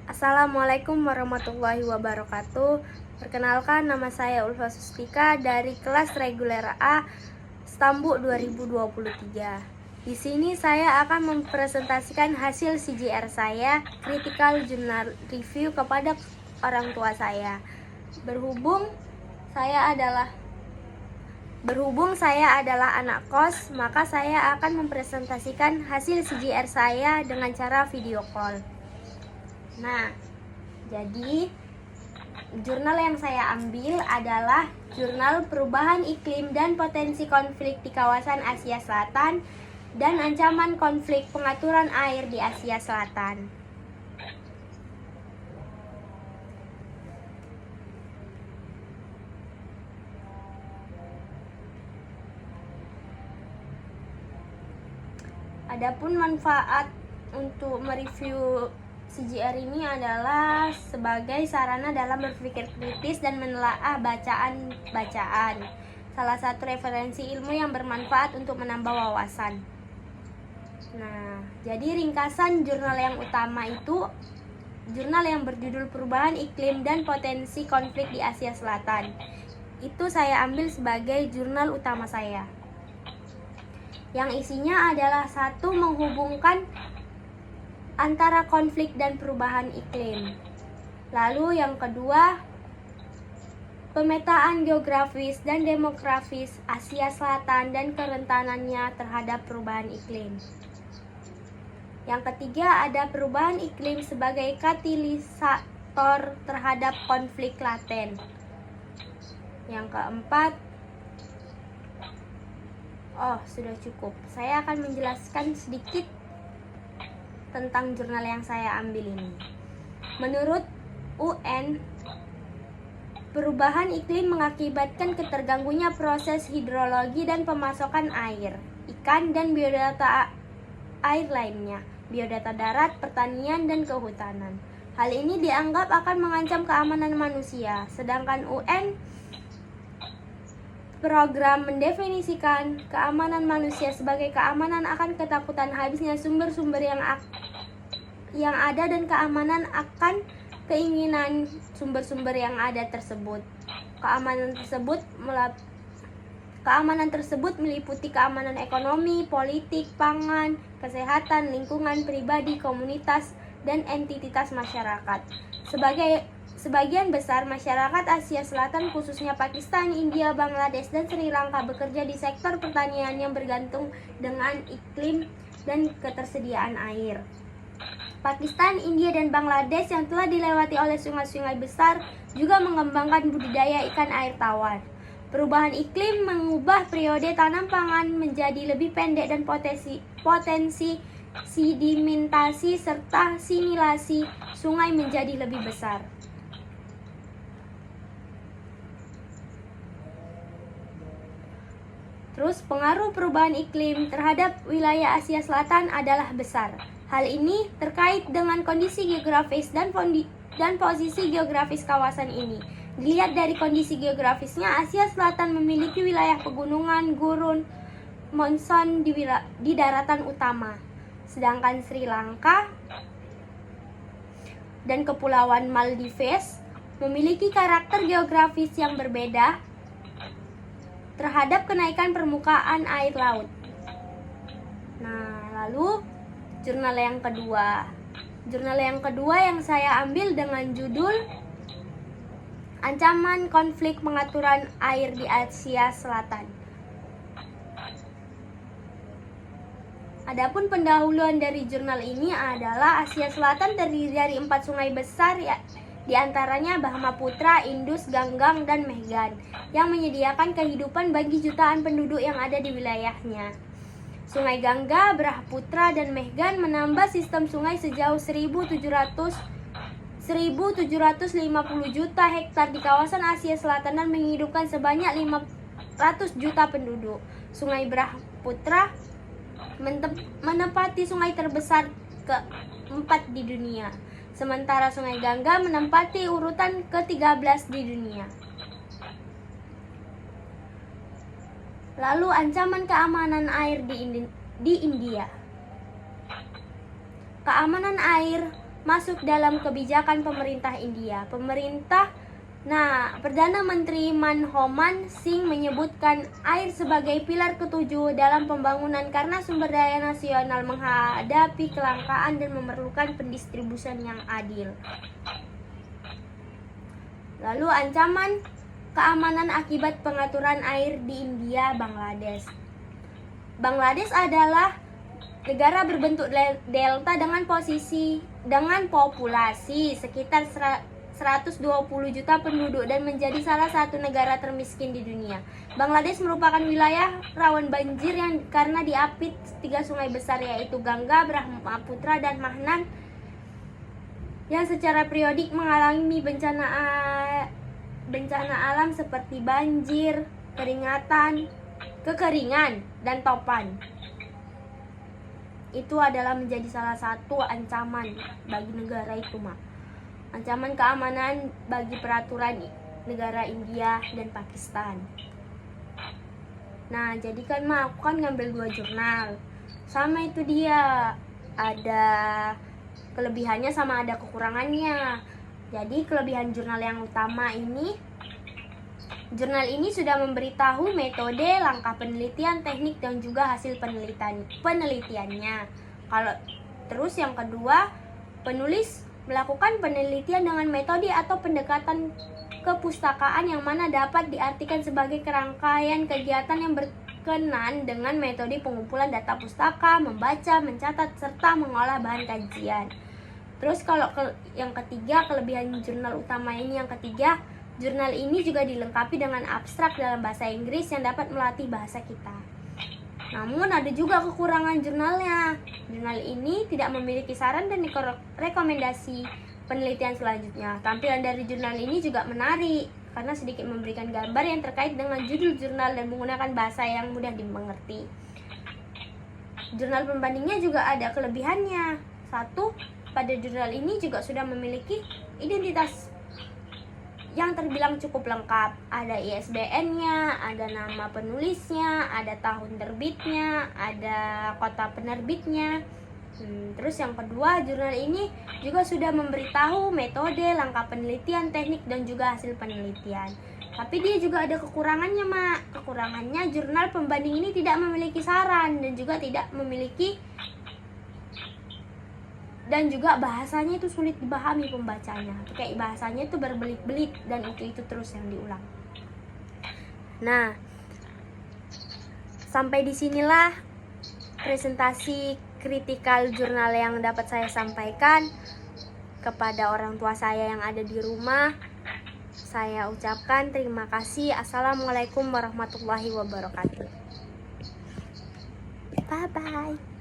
Assalamualaikum warahmatullahi wabarakatuh. Perkenalkan, nama saya Ulfa Sustika dari kelas reguler A Stambu 2023. Di sini saya akan mempresentasikan hasil CJR saya, Critical Journal Review, kepada orang tua saya. Berhubung saya adalah anak kos, maka saya akan mempresentasikan hasil CJR saya dengan cara video call. Nah, jadi jurnal yang saya ambil adalah Jurnal Perubahan Iklim dan Potensi Konflik di Kawasan Asia Selatan dan Ancaman Konflik Pengaturan Air di Asia Selatan. Adapun manfaat untuk mereview CJR ini adalah sebagai sarana dalam berpikir kritis dan menelaah bacaan-bacaan. Salah satu referensi ilmu yang bermanfaat untuk menambah wawasan. Nah, jadi ringkasan jurnal yang utama itu jurnal yang berjudul Perubahan Iklim dan Potensi Konflik di Asia Selatan. Itu saya ambil sebagai jurnal utama saya. Yang isinya adalah satu, menghubungkan antara konflik dan perubahan iklim. Lalu yang kedua, pemetaan geografis dan demografis Asia Selatan dan kerentanannya terhadap perubahan iklim. Yang ketiga, ada perubahan iklim sebagai katalisator terhadap konflik laten. Yang keempat, sudah cukup. Saya akan menjelaskan sedikit tentang jurnal yang saya ambil ini. Menurut UN, perubahan iklim mengakibatkan keterganggunya proses hidrologi dan pemasokan air, ikan, dan biodata air lainnya, biodata darat, pertanian, dan kehutanan. Hal ini dianggap akan mengancam keamanan manusia, sedangkan UN program mendefinisikan keamanan manusia sebagai keamanan akan ketakutan habisnya sumber-sumber yang ada dan keamanan akan keinginan sumber-sumber yang ada tersebut. Keamanan tersebut meliputi keamanan ekonomi, politik, pangan, kesehatan, lingkungan, pribadi, komunitas, dan entitas masyarakat. Sebagian besar masyarakat Asia Selatan, khususnya Pakistan, India, Bangladesh, dan Sri Lanka, bekerja di sektor pertanian yang bergantung dengan iklim dan ketersediaan air. Pakistan, India, dan Bangladesh yang telah dilewati oleh sungai-sungai besar juga mengembangkan budidaya ikan air tawar. Perubahan iklim mengubah periode tanam pangan menjadi lebih pendek dan potensi sedimentasi serta sinilasi sungai menjadi lebih besar. Terus, pengaruh perubahan iklim terhadap wilayah Asia Selatan adalah besar. Hal ini terkait dengan kondisi geografis dan posisi geografis kawasan ini. Dilihat dari kondisi geografisnya, Asia Selatan memiliki wilayah pegunungan, gurun, monsun di daratan utama. Sedangkan Sri Lanka dan Kepulauan Maldives memiliki karakter geografis yang berbeda terhadap kenaikan permukaan air laut. Nah, lalu jurnal yang kedua yang saya ambil dengan judul Ancaman Konflik Pengaturan Air di Asia Selatan. Adapun pendahuluan dari jurnal ini adalah Asia Selatan terdiri dari 4 sungai besar, di antaranya Brahmaputra, Indus, Ganggang, dan Mekong, yang menyediakan kehidupan bagi jutaan penduduk yang ada di wilayahnya. Sungai Gangga, Brahmaputra, dan Mekong menambah sistem sungai sejauh 1.750 juta hektar di kawasan Asia Selatan dan menghidupkan sebanyak 500 juta penduduk. Sungai Brahmaputra menempati sungai terbesar keempat di dunia, sementara Sungai Gangga menempati urutan ke-13 di dunia. Lalu ancaman keamanan air di India. Keamanan air masuk dalam kebijakan pemerintah India. Perdana Menteri Manmohan Singh menyebutkan air sebagai pilar ketujuh dalam pembangunan karena sumber daya nasional menghadapi kelangkaan dan memerlukan pendistribusian yang adil. Lalu ancaman keamanan akibat pengaturan air di India, Bangladesh. Bangladesh adalah negara berbentuk delta dengan populasi sekitar 120 juta penduduk dan menjadi salah satu negara termiskin di dunia. Bangladesh merupakan wilayah rawan banjir karena diapit 3 sungai besar yaitu Gangga, Brahmaputra, dan Mahnan yang secara periodik mengalami bencana alam seperti banjir, kekeringan, dan topan. Itu adalah menjadi salah satu ancaman bagi negara itu, ancaman keamanan bagi peraturan negara India dan Pakistan. Nah, jadi kan aku kan ngambil 2 jurnal. Sama itu dia, ada kelebihannya sama ada kekurangannya. Jadi kelebihan jurnal yang utama ini, jurnal ini sudah memberitahu metode, langkah penelitian, teknik, dan juga hasil penelitiannya. Terus yang kedua, penulis melakukan penelitian dengan metode atau pendekatan kepustakaan yang mana dapat diartikan sebagai kerangkaian kegiatan yang berkenan dengan metode pengumpulan data pustaka, membaca, mencatat, serta mengolah bahan kajian. Terus yang ketiga, kelebihan jurnal utama ini yang ketiga, jurnal ini juga dilengkapi dengan abstrak dalam bahasa Inggris yang dapat melatih bahasa kita. Namun ada juga kekurangan jurnalnya. Jurnal ini tidak memiliki saran dan rekomendasi penelitian selanjutnya. Tampilan dari jurnal ini juga menarik karena sedikit memberikan gambar yang terkait dengan judul jurnal dan menggunakan bahasa yang mudah dimengerti. Jurnal pembandingnya juga ada kelebihannya. 1. Pada jurnal ini juga sudah memiliki identitas yang terbilang cukup lengkap. Ada ISBN-nya, ada nama penulisnya, ada tahun terbitnya, ada kota penerbitnya. Terus yang kedua, jurnal ini juga sudah memberitahu metode, langkah penelitian, teknik, dan juga hasil penelitian. Tapi dia juga ada kekurangannya, Kekurangannya, jurnal pembanding ini tidak memiliki saran dan juga bahasanya itu sulit dipahami pembacanya. Kayak bahasanya itu berbelit-belit dan itu terus yang diulang. Nah, sampai disinilah presentasi kritikal jurnal yang dapat saya sampaikan kepada orang tua saya yang ada di rumah. Saya ucapkan terima kasih. Assalamualaikum warahmatullahi wabarakatuh. Bye-bye.